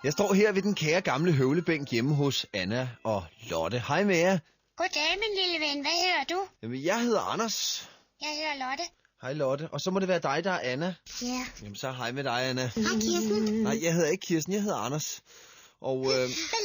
Jeg står her ved den kære gamle høvlebænk hjemme hos Anna og Lotte. Hej med jer. Goddag, min lille ven. Hvad hedder du? Jamen, jeg hedder Anders. Jeg hedder Lotte. Hej Lotte. Og så må det være dig, der er Anna. Ja. Jamen, så hej med dig, Anna. Hej, Kirsten. Nej, jeg hedder ikke Kirsten, jeg hedder Anders. Og Hvad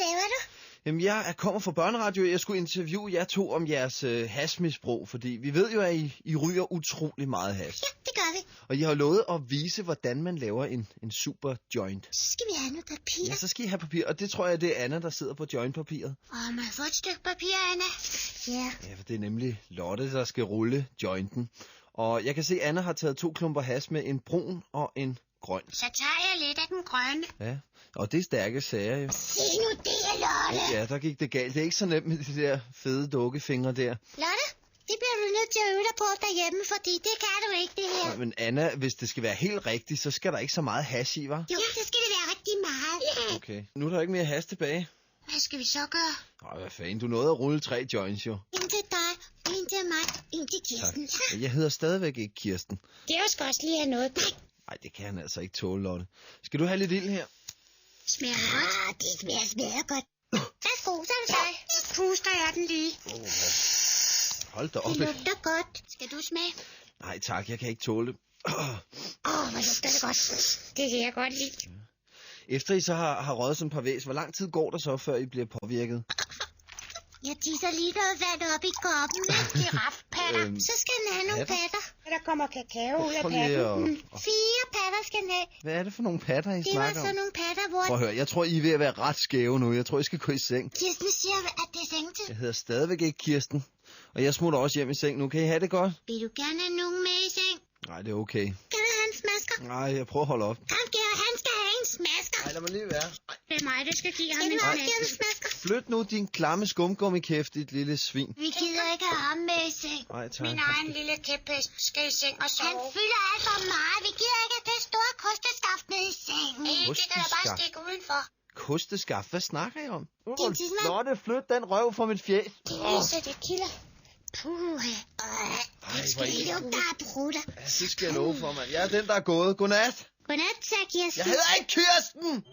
laver du? jamen, jeg kommer fra børneradio. Jeg skulle interviewe jer to om jeres hashmisbrug, fordi vi ved jo, at I ryger utrolig meget hash. Ja, det gør vi. Og I har lovet at vise, hvordan man laver en super joint. Så skal vi have noget papir. Ja, så skal I have papir, og det tror jeg, det er Anna, der sidder på jointpapiret. Må jeg få et stykke papir, Anna? Ja. Ja, for det er nemlig Lotte, der skal rulle jointen. Og jeg kan se, at Anna har taget 2 klumper hash med, en brun og en grøn. Så tager jeg lidt af den grønne. Ja, og det er stærke sager jo. Se nu det, Lotte. Ja, der gik det galt. Det er ikke så nemt med de der fede dukkefingre der. Lotte, det bliver du nødt til at øve dig på derhjemme, fordi det kan du ikke, det her. Nej, men Anna, hvis det skal være helt rigtigt, så skal der ikke så meget hash i, hva'? Jo, så skal det være rigtig meget. Okay. Nu er der ikke mere hash tilbage. Hvad skal vi så gøre? Nej, hvad fanden, du nåede at rulle 3 joints jo. En til dig, en til mig, en til Kirsten. Tak. Jeg hedder stadigvæk ikke Kirsten. Det er også godt lige at have noget. Nej, det kan han altså ikke tåle, Lotte. Skal du have lidt ild her? Smager godt. Det smager godt. Værsgo, så er det dig. Så puster jeg den lige. Hold da op. Det lugter godt. Skal du smage? Nej tak, jeg kan ikke tåle det. Hvor lugter det godt. Det kan jeg godt lide. Efter I så har røget sådan et par væs, hvor lang tid går der så, før I bliver påvirket? Jeg tisser lige noget vand op i koppen. Girafpatter. Så skal den have nogle patter. Der kommer kakao ud af patten. 4 patter skal den have. Hvad er det for nogle patter, I Det var snakker om? sådan nogle patter, hvor... Prøv at høre, jeg tror, I er ved at være ret skæve nu. Jeg tror, I skal gå i seng. Kirsten siger, at det er sengetid. Jeg hedder stadigvæk ikke Kirsten. Og jeg smutter også hjem i seng nu. Kan I have det godt? Vil du gerne have nogen med i seng? Nej, det er okay. Kan du have en smasker? Nej, jeg prøver at holde op. Kom, Gerard, han skal have en smasker. Nej, lad mig lige være. Det er mig, der skal give ham en smasker. Flyt nu din klamme skumgummikæft, dit lille svin. Vi gider ikke have ham med i seng. Nej, tak. Min egen lille kæphest skal i seng og sove. Han fylder alt for meget. Vi gider ikke have det store kosteskaft med i sengen. Det kan da bare stikke udenfor. Kosteskaft? Hvad snakker I om? Din tidsmand. Lotte, flyt den røv fra mit fjæs. Det viser, det kilder. Puha. Det skal lugte af brutter. Ja, det skal jeg love for, mand. Jeg er den, der er gået. Godnat. Godnat, sagde Kirsten. Jeg hedder ikke Kirsten!